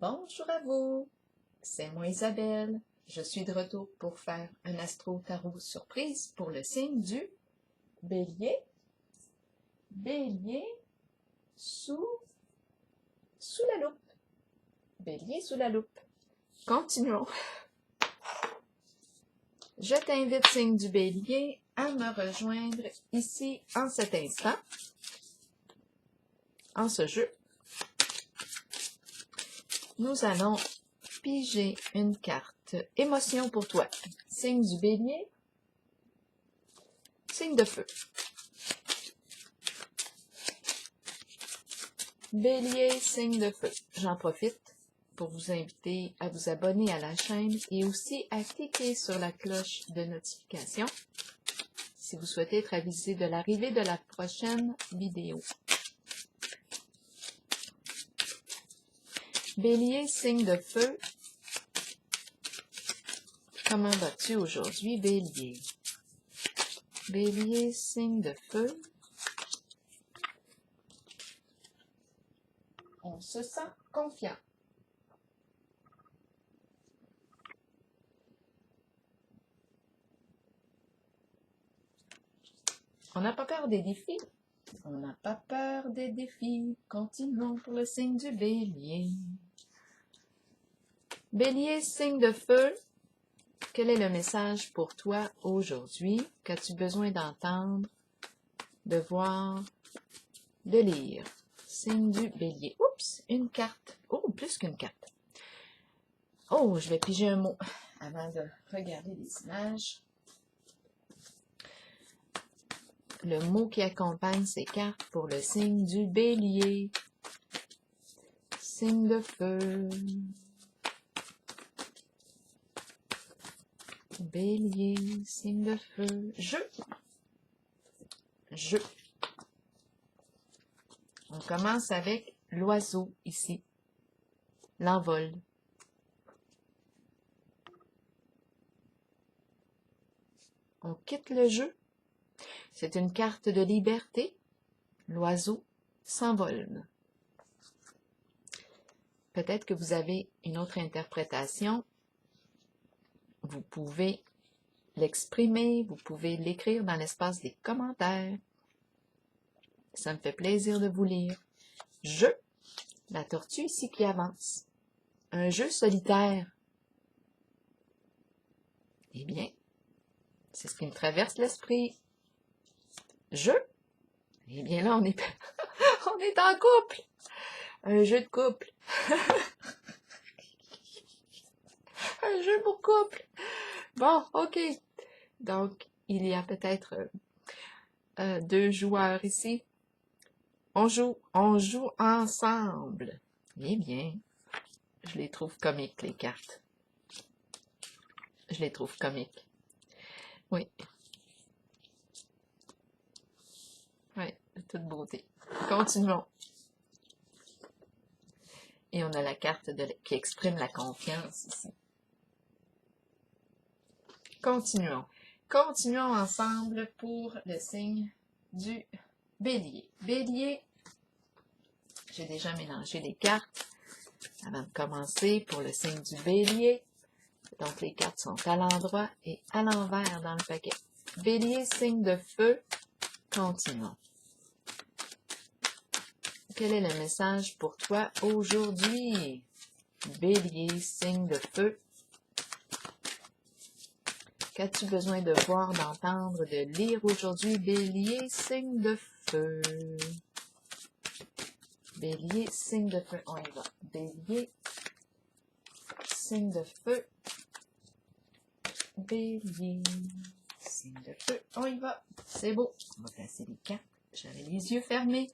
Bonjour à vous, c'est moi Isabelle. Je suis de retour pour faire un astro-tarot surprise pour le signe du Bélier. Bélier sous la loupe. Bélier sous la loupe. Continuons. Je t'invite, signe du Bélier, à me rejoindre ici en cet instant, en ce jeu. Nous allons piger une carte émotion pour toi. Signe du Bélier, signe de feu. Bélier, signe de feu. J'en profite pour vous inviter à vous abonner à la chaîne et aussi à cliquer sur la cloche de notification si vous souhaitez être avisé de l'arrivée de la prochaine vidéo. Bélier, signe de feu. Comment vas-tu aujourd'hui, Bélier? Bélier, signe de feu. On se sent confiant. On n'a pas peur des défis. On n'a pas peur des défis. Continuons pour le signe du Bélier. Bélier, signe de feu. Quel est le message pour toi aujourd'hui? Qu'as-tu besoin d'entendre, de voir, de lire? Signe du Bélier. Oups, une carte. Oh, plus qu'une carte. Oh, je vais piger un mot avant de regarder les images. Le mot qui accompagne ces cartes pour le signe du Bélier. Signe de feu. Bélier, signe de feu. Jeu. On commence avec l'oiseau ici. L'envol. On quitte le jeu. C'est une carte de liberté. L'oiseau s'envole. Peut-être que vous avez une autre interprétation. Vous pouvez l'exprimer, vous pouvez l'écrire dans l'espace des commentaires. Ça me fait plaisir de vous lire. Jeu. La tortue ici qui avance. Un jeu solitaire. Eh bien, c'est ce qui me traverse l'esprit. Jeu. Eh bien là, on est en couple. Un jeu de couple. Un jeu pour couple. Bon, ok. Donc, il y a peut-être deux joueurs ici. On joue ensemble. Eh bien, je les trouve comiques, les cartes. Je les trouve comiques. Oui. Oui, de toute beauté. Continuons. Et on a la carte qui exprime la confiance ici. Continuons. Continuons ensemble pour le signe du Bélier. Bélier, j'ai déjà mélangé les cartes avant de commencer pour le signe du Bélier. Donc, les cartes sont à l'endroit et à l'envers dans le paquet. Bélier, signe de feu. Continuons. Quel est le message pour toi aujourd'hui? Bélier, signe de feu. Qu'as-tu besoin de voir, d'entendre, de lire aujourd'hui? Bélier, signe de feu. Bélier, signe de feu. On y va. Bélier, signe de feu. Bélier, signe de feu. On y va. C'est beau. On va placer les cartes. J'avais les yeux fermés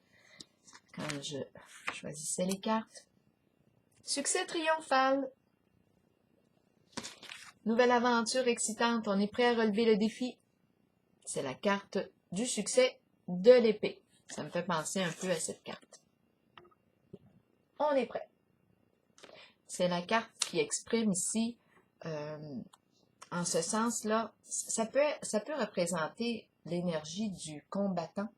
quand je choisissais les cartes. Succès triomphal. Nouvelle aventure excitante. On est prêt à relever le défi. C'est la carte du succès de l'épée. Ça me fait penser un peu à cette carte. On est prêt. C'est la carte qui exprime ici, en ce sens-là, ça peut représenter l'énergie du combattant,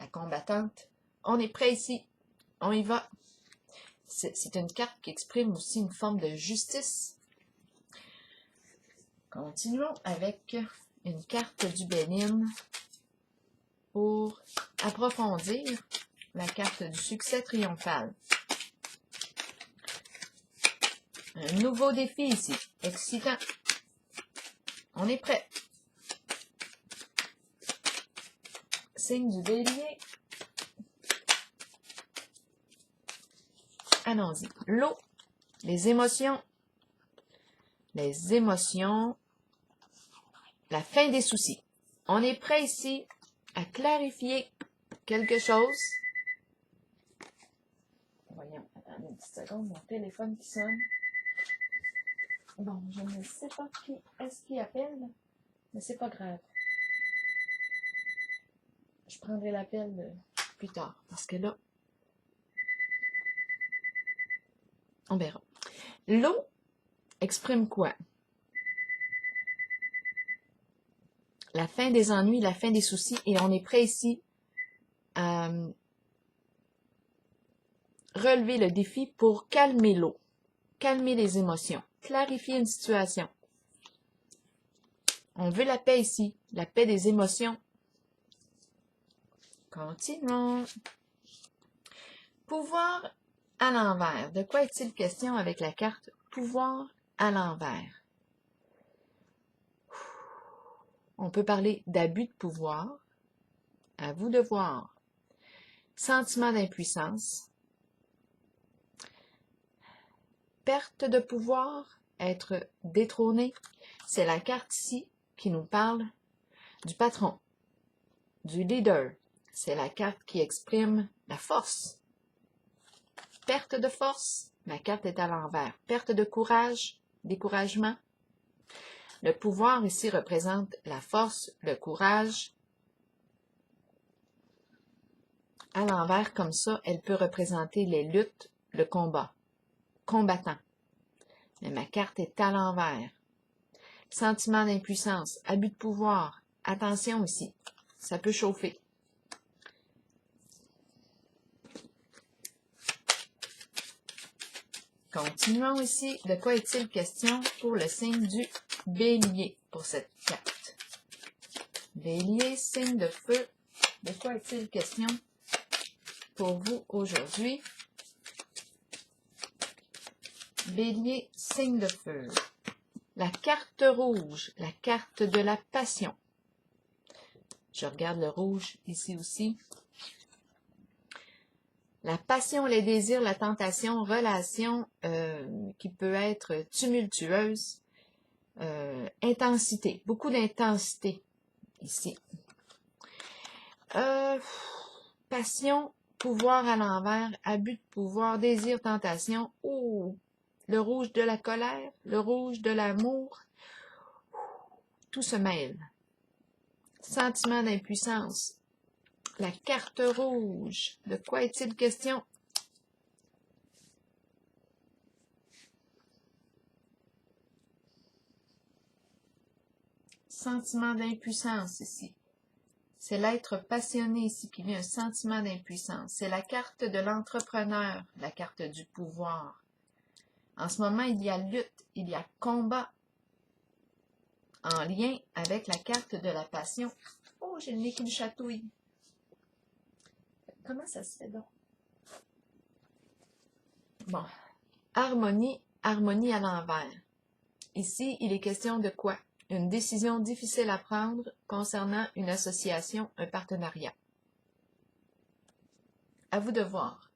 la combattante. On est prêt ici. On y va. C'est une carte qui exprime aussi une forme de justice. Continuons avec une carte du Bénin pour approfondir la carte du succès triomphal. Un nouveau défi ici, excitant. On est prêt. Signe du Bélier. Allons-y. L'eau, les émotions, la fin des soucis. On est prêt ici à clarifier quelque chose. Voyons, attendez une petite seconde, mon téléphone qui sonne. Bon, je ne sais pas qui est-ce qui appelle, mais c'est pas grave. Je prendrai l'appel plus tard, parce que là, on verra. L'eau exprime quoi? La fin des ennuis, la fin des soucis, et on est prêt ici à relever le défi pour calmer l'eau, calmer les émotions, clarifier une situation. On veut la paix ici, la paix des émotions. Continuons. Pouvoir à l'envers. De quoi est-il question avec la carte pouvoir à l'envers? On peut parler d'abus de pouvoir. À vous de voir. Sentiment d'impuissance. Perte de pouvoir, être détrôné. C'est la carte ici qui nous parle du patron, du leader. C'est la carte qui exprime la force. Perte de force, la carte est à l'envers. Perte de courage, découragement. Le pouvoir ici représente la force, le courage. À l'envers, comme ça, elle peut représenter les luttes, le combat. Combattant. Mais ma carte est à l'envers. Sentiment d'impuissance, abus de pouvoir. Attention ici, ça peut chauffer. Continuons ici. De quoi est-il question pour le signe du Bélier pour cette carte? Bélier, signe de feu. De quoi est-il question pour vous aujourd'hui? Bélier, signe de feu. La carte rouge, la carte de la passion. Je regarde le rouge ici aussi. La passion, les désirs, la tentation, relation qui peut être tumultueuse, intensité, beaucoup d'intensité ici. Passion, pouvoir à l'envers, abus de pouvoir, désir, tentation. Oh, le rouge de la colère, le rouge de l'amour, tout se mêle. Sentiment d'impuissance. La carte rouge. De quoi est-il question? Sentiment d'impuissance ici. C'est l'être passionné ici qui vit un sentiment d'impuissance. C'est la carte de l'entrepreneur, la carte du pouvoir. En ce moment, il y a lutte, il y a combat en lien avec la carte de la passion. Oh, j'ai le nez qui me chatouille. Comment ça se fait donc? Bon. Harmonie, harmonie à l'envers. Ici, il est question de quoi? Une décision difficile à prendre concernant une association, un partenariat. À vous de voir.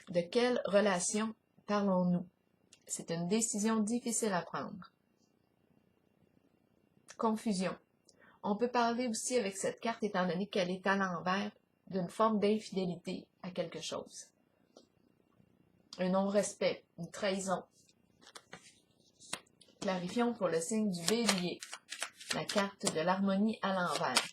De quelle relation parlons-nous? C'est une décision difficile à prendre. Confusion. On peut parler aussi avec cette carte, étant donné qu'elle est à l'envers, d'une forme d'infidélité à quelque chose. Un non-respect, une trahison. Clarifions pour le signe du Bélier, la carte de l'harmonie à l'envers.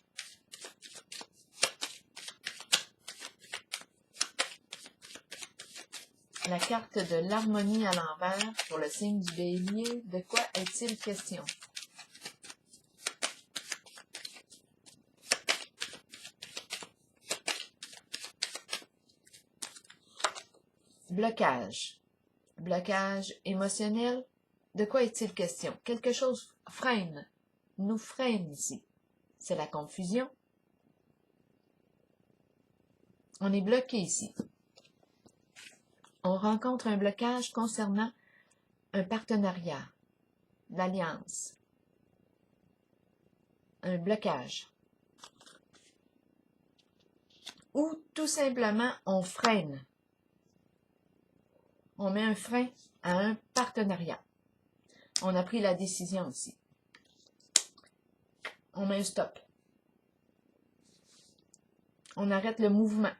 La carte de l'harmonie à l'envers pour le signe du Bélier, de quoi est-il question? Blocage. Blocage émotionnel. De quoi est-il question? Quelque chose freine, nous freine ici. C'est la confusion. On est bloqué ici. On rencontre un blocage concernant un partenariat, l'alliance, un blocage. Ou tout simplement, on freine. On met un frein à un partenariat. On a pris la décision ici. On met un stop. On arrête le mouvement.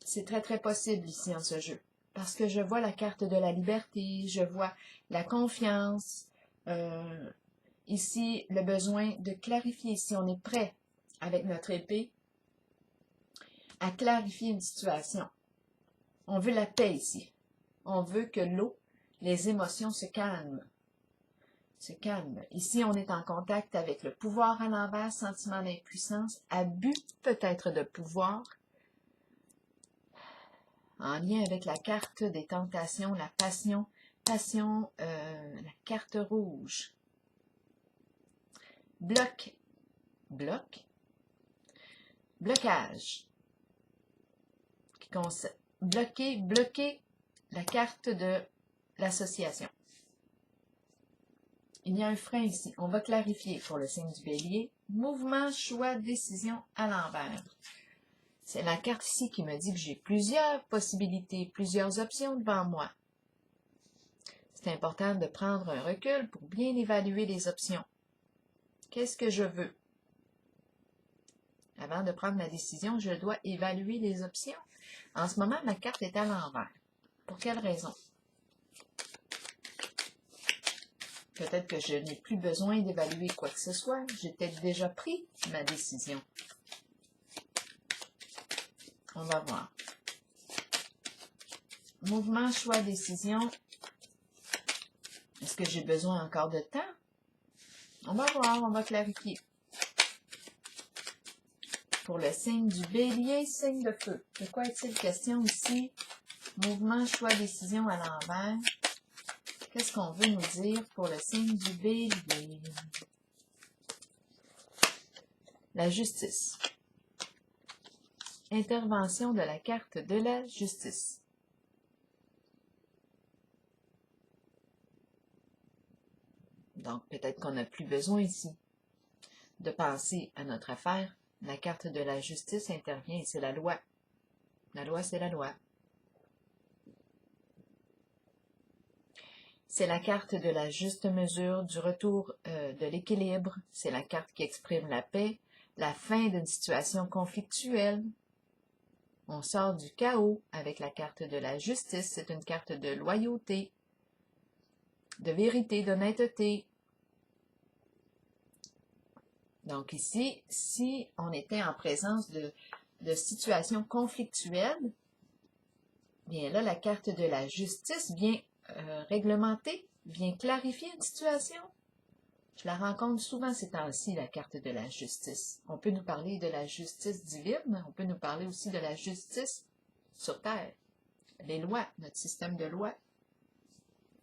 C'est très, très possible ici en ce jeu. Parce que je vois la carte de la liberté, je vois la confiance. Ici, le besoin de clarifier. Si on est prêt avec notre épée à clarifier une situation. On veut la paix ici. On veut que l'eau, les émotions se calment. Se calment. Ici, on est en contact avec le pouvoir à l'envers, sentiment d'impuissance, abus peut-être de pouvoir, en lien avec la carte des tentations, la passion, la carte rouge. Blocage. Bloquer la carte de l'association. Il y a un frein ici. On va clarifier pour le signe du bélier. Mouvement, choix, décision à l'envers. C'est la carte ici qui me dit que j'ai plusieurs possibilités, plusieurs options devant moi. C'est important de prendre un recul pour bien évaluer les options. Qu'est-ce que je veux? Avant de prendre ma décision, je dois évaluer les options. En ce moment, ma carte est à l'envers. Pour quelle raison? Peut-être que je n'ai plus besoin d'évaluer quoi que ce soit. J'ai peut-être déjà pris ma décision. On va voir. Mouvement, choix, décision. Est-ce que j'ai besoin encore de temps? On va voir, on va clarifier. Pour le signe du bélier, signe de feu. De quoi est-il question ici? Mouvement, choix, décision à l'envers. Qu'est-ce qu'on veut nous dire pour le signe du bélier? La justice. Intervention de la carte de la justice. Donc, peut-être qu'on n'a plus besoin ici de penser à notre affaire. La carte de la justice intervient et c'est la loi. La loi, c'est la loi. C'est la carte de la juste mesure, du retour de l'équilibre. C'est la carte qui exprime la paix, la fin d'une situation conflictuelle. On sort du chaos avec la carte de la justice. C'est une carte de loyauté, de vérité, d'honnêteté. Donc ici, si on était en présence de situations conflictuelles, bien là, la carte de la justice vient réglementer, vient clarifier une situation. Je la rencontre souvent ces temps-ci, la carte de la justice. On peut nous parler de la justice divine, on peut nous parler aussi de la justice sur Terre. Les lois, notre système de lois.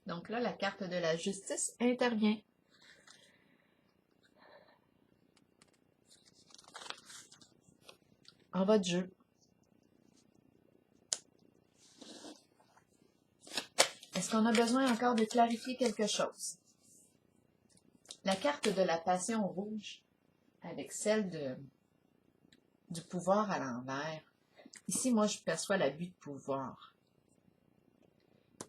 Donc là, la carte de la justice intervient. En votre jeu. Est-ce qu'on a besoin encore de clarifier quelque chose? La carte de la passion rouge, avec celle du pouvoir à l'envers. Ici, moi, je perçois l'abus de pouvoir.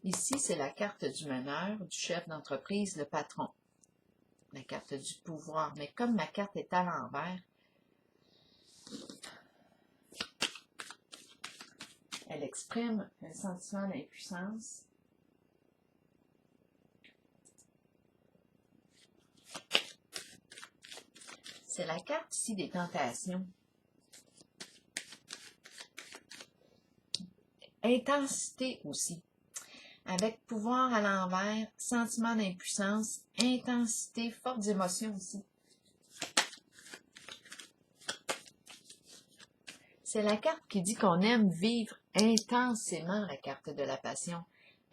Ici, c'est la carte du meneur, du chef d'entreprise, le patron. La carte du pouvoir. Mais comme ma carte est à l'envers, elle exprime un sentiment d'impuissance. C'est la carte ici des tentations. Intensité aussi. Avec pouvoir à l'envers, sentiment d'impuissance, intensité, fortes émotions aussi. C'est la carte qui dit qu'on aime vivre intensément la carte de la passion.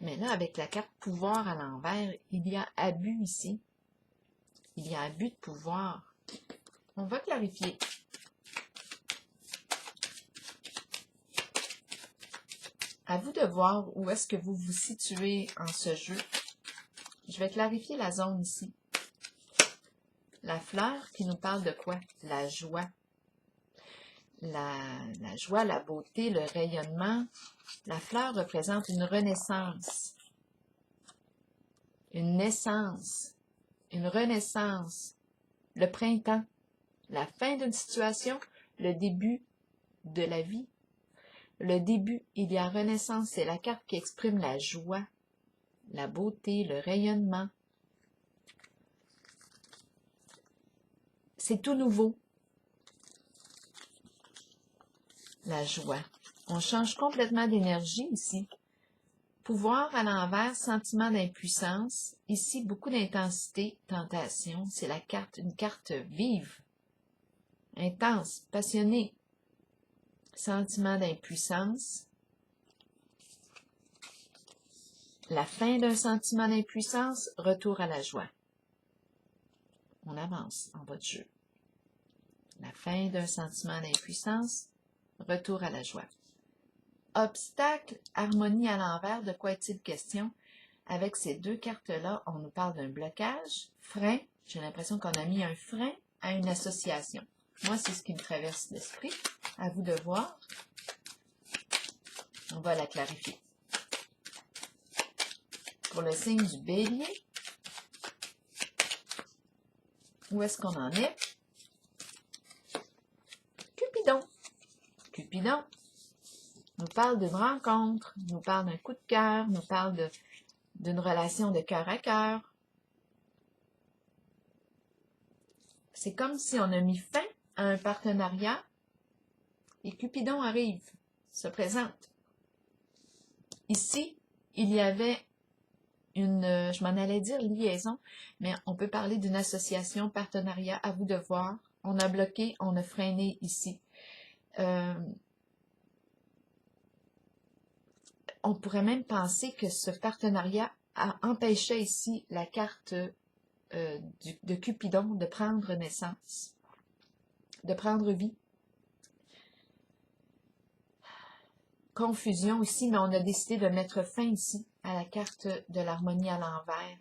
Mais là, avec la carte pouvoir à l'envers, il y a abus ici. Il y a abus de pouvoir. On va clarifier. À vous de voir où est-ce que vous vous situez en ce jeu. Je vais clarifier la zone ici. La fleur qui nous parle de quoi? La joie. La joie, la beauté, le rayonnement. La fleur représente une renaissance, une naissance, une renaissance, le printemps, la fin d'une situation, le début de la vie. Le début, il y a renaissance, c'est la carte qui exprime la joie, la beauté, le rayonnement. C'est tout nouveau. La joie. On change complètement d'énergie ici. Pouvoir à l'envers, sentiment d'impuissance. Ici, beaucoup d'intensité, tentation. C'est la carte, une carte vive, intense, passionnée. Sentiment d'impuissance. La fin d'un sentiment d'impuissance, retour à la joie. On avance en votre jeu. La fin d'un sentiment d'impuissance, retour à la joie. Obstacle, harmonie à l'envers, de quoi est-il question? Avec ces deux cartes-là, on nous parle d'un blocage, frein. J'ai l'impression qu'on a mis un frein à une association. Moi, c'est ce qui me traverse l'esprit. À vous de voir. On va la clarifier. Pour le signe du Bélier, où est-ce qu'on en est? Cupidon. Cupidon nous parle d'une rencontre, nous parle d'un coup de cœur, nous parle d'une relation de cœur à cœur. C'est comme si on a mis fin à un partenariat et Cupidon arrive, se présente. Ici, il y avait une, je m'en allais dire liaison, mais on peut parler d'une association, partenariat, à vous de voir. On a bloqué, on a freiné ici. On pourrait même penser que ce partenariat empêchait ici la carte de Cupidon de prendre naissance, de prendre vie. Confusion ici, mais on a décidé de mettre fin ici à la carte de l'harmonie à l'envers.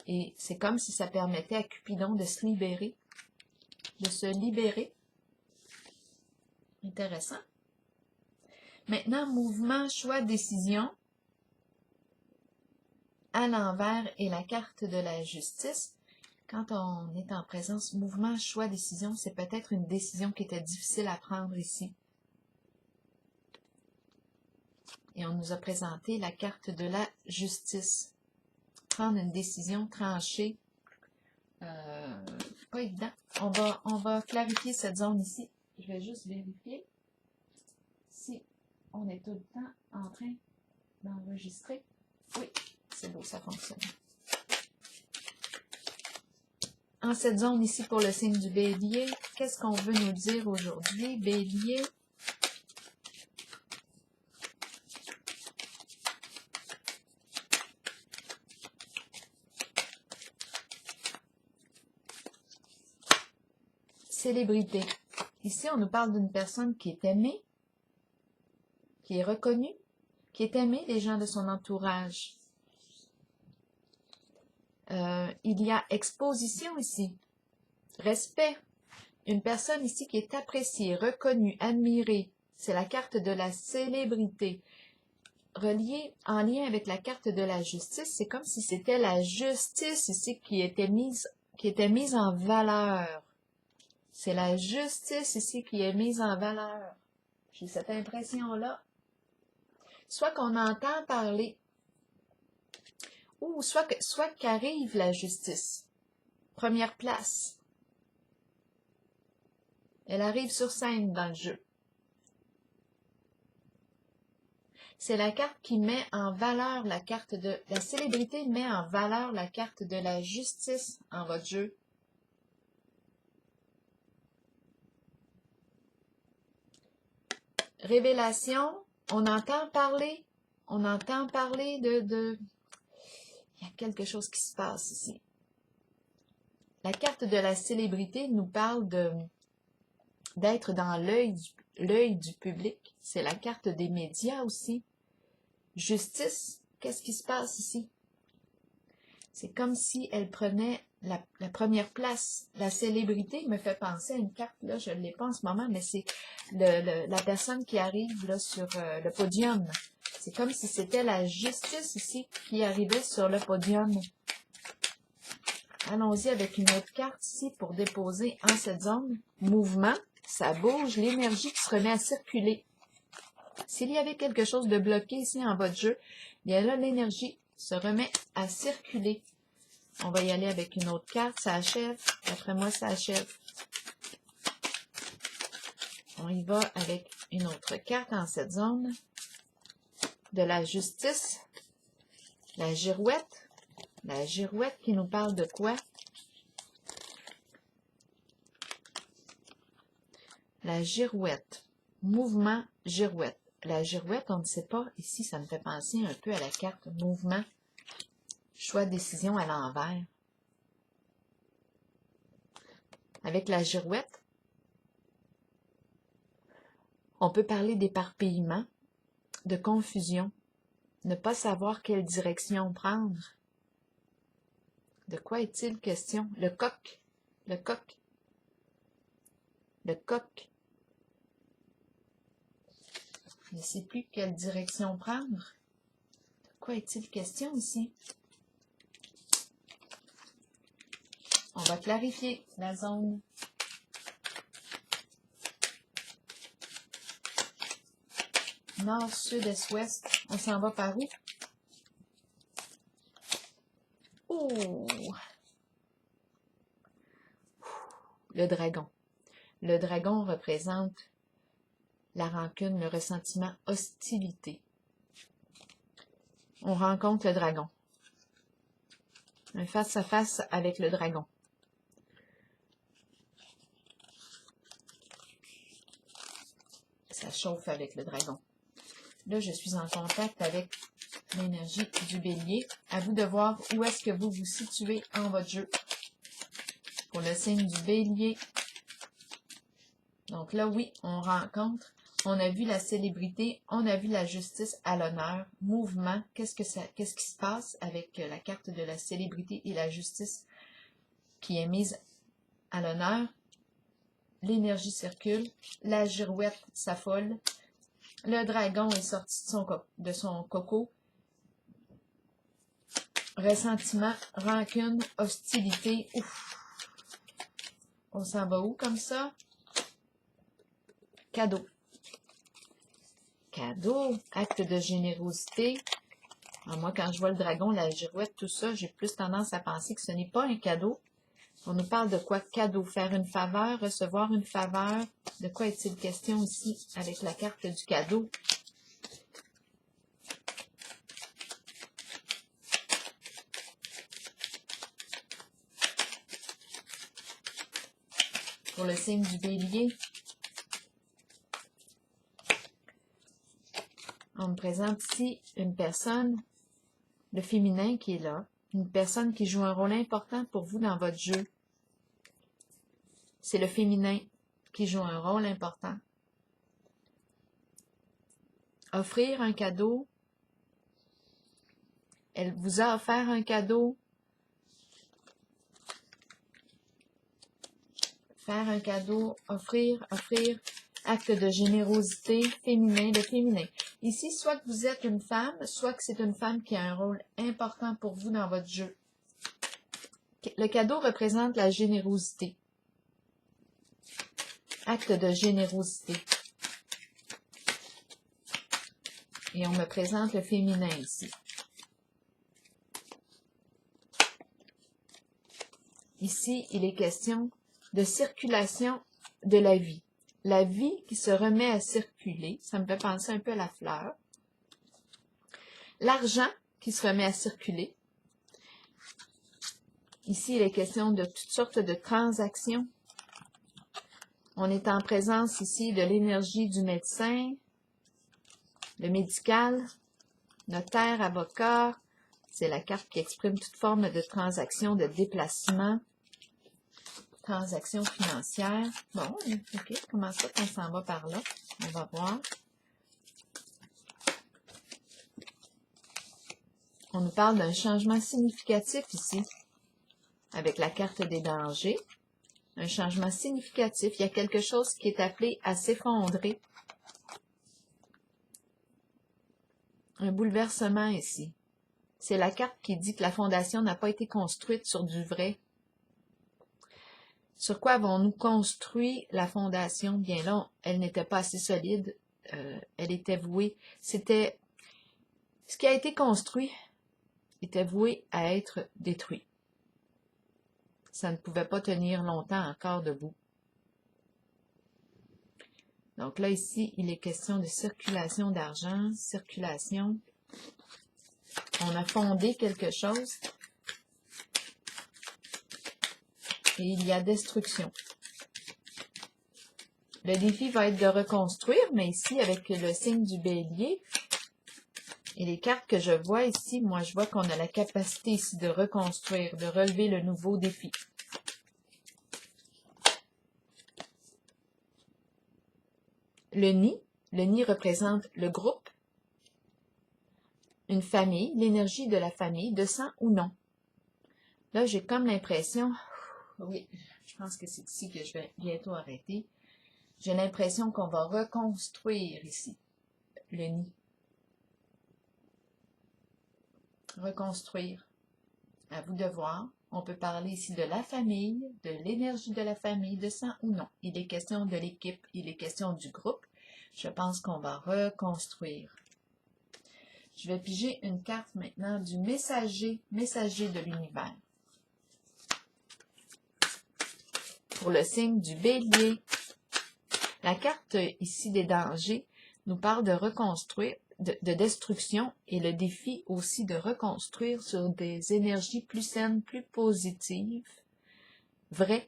Et c'est comme si ça permettait à Cupidon de se libérer. De se libérer. Intéressant. Maintenant, mouvement, choix, décision. À l'envers et la carte de la justice. Quand on est en présence, mouvement, choix, décision, c'est peut-être une décision qui était difficile à prendre ici. Et on nous a présenté la carte de la justice. Prendre une décision tranchée, pas évident. On va clarifier cette zone ici. Je vais juste vérifier si on est tout le temps en train d'enregistrer. Oui, c'est beau, ça fonctionne. En cette zone ici pour le signe du Bélier, qu'est-ce qu'on veut nous dire aujourd'hui, Bélier? Célébrité. Ici, on nous parle d'une personne qui est aimée, qui est reconnue, qui est aimée des gens de son entourage. Il y a exposition ici, respect. Une personne ici qui est appréciée, reconnue, admirée. C'est la carte de la célébrité. Reliée en lien avec la carte de la justice, c'est comme si c'était la justice ici qui était mise en valeur. C'est la justice ici qui est mise en valeur. J'ai cette impression-là. Soit qu'on entend parler, ou soit qu'arrive la justice. Première place. Elle arrive sur scène dans le jeu. C'est la carte qui met en valeur la carte de la célébrité, met en valeur la carte de la justice en votre jeu. Révélation, on entend parler de... Il y a quelque chose qui se passe ici. La carte de la célébrité nous parle d'être dans l'œil du public. C'est la carte des médias aussi. Justice, qu'est-ce qui se passe ici? C'est comme si elle prenait la première place. La célébrité me fait penser à une carte, là, je ne l'ai pas en ce moment, mais c'est la personne qui arrive là sur le podium. C'est comme si c'était la justice ici qui arrivait sur le podium. Allons-y avec une autre carte ici pour déposer en cette zone. Mouvement, ça bouge, l'énergie qui se remet à circuler. S'il y avait quelque chose de bloqué ici en bas de jeu, bien là, l'énergie se remet à circuler. On va y aller avec une autre carte, ça achève. D'après moi, ça achève. On y va avec une autre carte en cette zone. De la justice. La girouette. La girouette qui nous parle de quoi? La girouette. Mouvement girouette. La girouette, on ne sait pas. Ici, ça me fait penser un peu à la carte mouvement. Choix de décision à l'envers. Avec la girouette, on peut parler d'éparpillement, de confusion, ne pas savoir quelle direction prendre. De quoi est-il question? Le coq. Le coq. Le coq. Je ne sais plus quelle direction prendre. De quoi est-il question ici? On va clarifier la zone. Nord, sud, est, ouest. On s'en va par où? Oh! Le dragon. Le dragon représente la rancune, le ressentiment, hostilité. On rencontre le dragon. Un face-à-face avec le dragon. Ça chauffe avec le dragon. Là, je suis en contact avec l'énergie du bélier. À vous de voir où est-ce que vous vous situez en votre jeu. Pour le signe du bélier. Donc là, oui, on rencontre. On a vu la célébrité, on a vu la justice à l'honneur, mouvement. Qu'est-ce qui se passe avec la carte de la célébrité et la justice qui est mise à l'honneur? L'énergie circule, la girouette s'affole, le dragon est sorti de son coco. Ressentiment, rancune, hostilité. Ouf. On s'en va où comme ça? Cadeau. Cadeau, acte de générosité. Alors moi, quand je vois le dragon, la girouette, tout ça, j'ai plus tendance à penser que ce n'est pas un cadeau. On nous parle de quoi? Cadeau, faire une faveur, recevoir une faveur. De quoi est-il question ici avec la carte du cadeau? Pour le signe du bélier, on me présente ici une personne, le féminin qui est là, une personne qui joue un rôle important pour vous dans votre jeu. C'est le féminin qui joue un rôle important. Offrir un cadeau. Elle vous a offert un cadeau. Faire un cadeau, offrir. Acte de générosité, féminin, le féminin. Ici, soit que vous êtes une femme, soit que c'est une femme qui a un rôle important pour vous dans votre jeu. Le cadeau représente la générosité. Acte de générosité. Et on me présente le féminin ici. Ici, il est question de circulation de la vie. La vie qui se remet à circuler, ça me fait penser un peu à la fleur. L'argent qui se remet à circuler. Ici, il est question de toutes sortes de transactions. On est en présence ici de l'énergie du médecin, Le médical, notaire, avocat, c'est la carte qui exprime toute forme de transaction, de déplacement, transaction financière. Bon, ok, comment ça qu'on s'en va par là? On va voir. On nous parle d'un changement significatif ici, avec la carte des dangers. Un changement significatif. Il y a quelque chose qui est appelé à s'effondrer. Un bouleversement ici. C'est la carte qui dit que la fondation n'a pas été construite sur du vrai. Sur quoi avons-nous construit la fondation? Bien là, elle n'était pas assez solide. Elle était vouée. C'était ce qui a été construit était voué à être détruit. Ça ne pouvait pas tenir longtemps encore debout. Donc là, ici, il est question de circulation d'argent, circulation. On a fondé quelque chose. Et il y a destruction. Le défi va être de reconstruire, mais ici, avec le signe du bélier, et les cartes que je vois ici, moi, je vois qu'on a la capacité ici de reconstruire, de relever le nouveau défi. Le nid représente le groupe, une famille, l'énergie de la famille, de sang ou non. Là, j'ai comme l'impression, oui, je pense que c'est ici que je vais bientôt arrêter. J'ai l'impression qu'on va reconstruire ici le nid. Reconstruire. À vous de voir. On peut parler ici de la famille, de l'énergie de la famille, de sang ou non. Il est question de l'équipe, il est question du groupe. Je pense qu'on va reconstruire. Je vais piger une carte maintenant du messager de l'univers. Pour le signe du bélier. La carte ici des dangers nous parle de reconstruire, de destruction et le défi aussi de reconstruire sur des énergies plus saines, plus positives, vraies,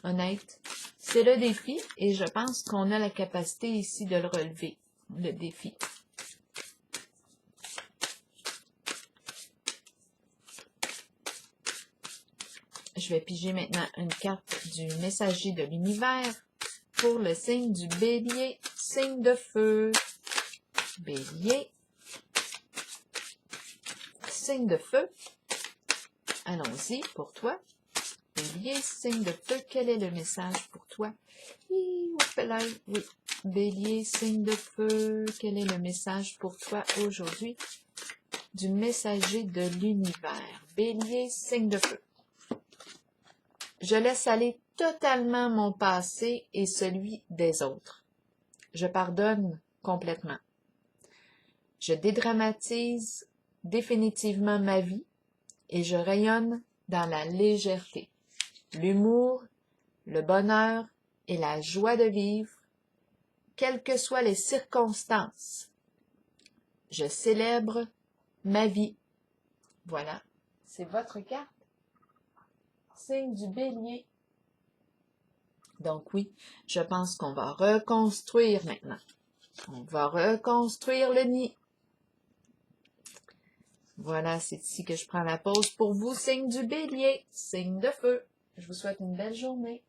honnêtes. C'est le défi et je pense qu'on a la capacité ici de le relever, le défi. Je vais piger maintenant une carte du messager de l'univers pour le signe du bélier, signe de feu. Bélier, signe de feu. Allons-y pour toi. Bélier, signe de feu, quel est le message pour toi? Oui. Bélier, signe de feu, quel est le message pour toi aujourd'hui? Du messager de l'univers. Bélier, signe de feu. Je laisse aller totalement mon passé et celui des autres. Je pardonne complètement. Je dédramatise définitivement ma vie et je rayonne dans la légèreté, l'humour, le bonheur et la joie de vivre, quelles que soient les circonstances. Je célèbre ma vie. Voilà, c'est votre carte. Signe du bélier. Donc oui, je pense qu'on va reconstruire maintenant. On va reconstruire le nid. Voilà, c'est ici que je prends la pause pour vous, signe du bélier, signe de feu. Je vous souhaite une belle journée.